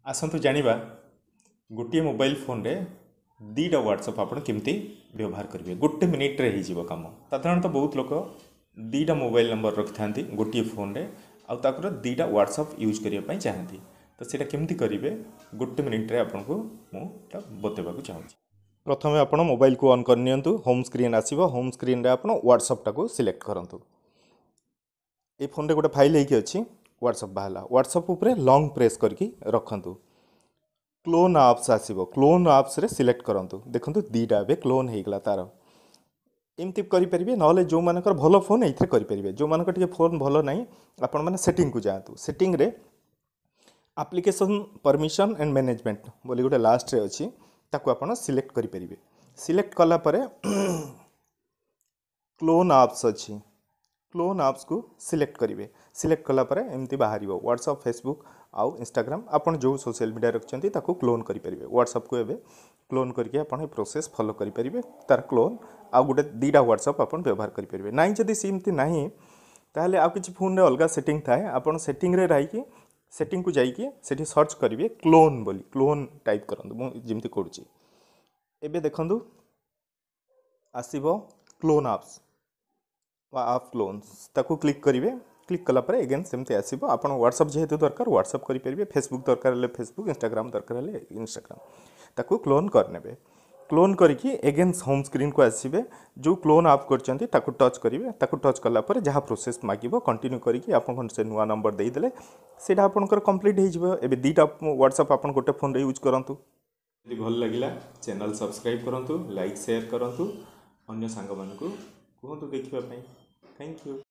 आसतु जानिबा गोटे mobile phone रे दीटा WhatsApp आप केमती व्यवहार करेंगे गोटे मिनिट रे हो कम। साधारणतः बहुत लोग दीटा मोबाइल नंबर रखि था गोटे फोन रे आउर दीटा व्हाट्सअप यूज करने चाहती तो सीटा केमती करेंगे गोटे मिनिट रे आपको मुझे बतवाक चाहूँगी। प्रथम आप मोबाइल को ऑन करनी होम स्क्रीन आसो होम स्क्रीन रे आप व्हाट्सअप टाक सिलेक्ट करूँ। ये फोन रे गोटे फाइल होगी अच्छी व्हाट्सअप बाहर व्हाट्सअप उपरे लॉन्ग प्रेस करके रखु। क्लोन आप्स आसो क्लोन आप्स रे सिलेक्ट करूँ। देखो दीटा ए क्लोन होगा तार एमती करेंगे ना जो मानकर भल फोन ये करेंगे जो मानक टे फोन भल ना आपण मैंने सेटिंग को जातु सेटिंग रे एप्लिकेशन परमिशन एंड मैनेजमेंट बोली गोटे लास्ट रे अच्छी ताको आपण सिलेक्ट करेंगे। सिलेक्ट कलापर क्लोन आप्स अच्छी क्लोन आप्स को सिलेक्ट करेंगे। सिलेक्ट कलापर एमती बाहर व्हाट्सअप फेसबुक आउ इंस्टाग्राम आपन जो सोशल मीडिया रखते ताको क्लोन करेंगे। व्हाट्सअप को एवं क्लोन करके आपन प्रोसेस फॉलो करेंगे तार क्लोन आउ गोटे दीटा व्हाट्सअप आप व्यवहार करेंगे ना जदि सेमती ना ताहले आ किसी फोन रे अलग सेटिंग थाए आपन सेटिंग रे रही सेटिंग को जाइए सेठी सर्च करेंगे क्लोन बोली क्लोन टाइप करूँ मुझे करुँची एबे देखंतु आसीबो क्लोन आप्स आप क्लोन्स ताको क्लिक करेंगे। क्लिक कलापर एगेन सेमती आसो आप व्हाट्सअप जेहेतु दरकार व्हाट्सअप करेंगे फेसबुक दरकार है फेसबुक इंस्टाग्राम दरकार है इंस्टाग्राम ताको क्लोन करने क्लोन करके एगेन होम स्क्रीन को आसबे जो क्लोन आप करछंती ताको टच करेंगे ताको टच कलापर जहाँ प्रोसेस मागिबो कंटिन्यू करके आपन से नुआ नंबर देदेले सेटा आपनकर कंप्लीट हो एबे दीटा व्हाट्सअप आपन गोटे फोन रे यूज करंतु। यदि भल लगिला चैनल सब्सक्राइब करंतु लाइक शेयर करंतु अन्य सांग मानकु कहंतु देखिबा पई। Thank you.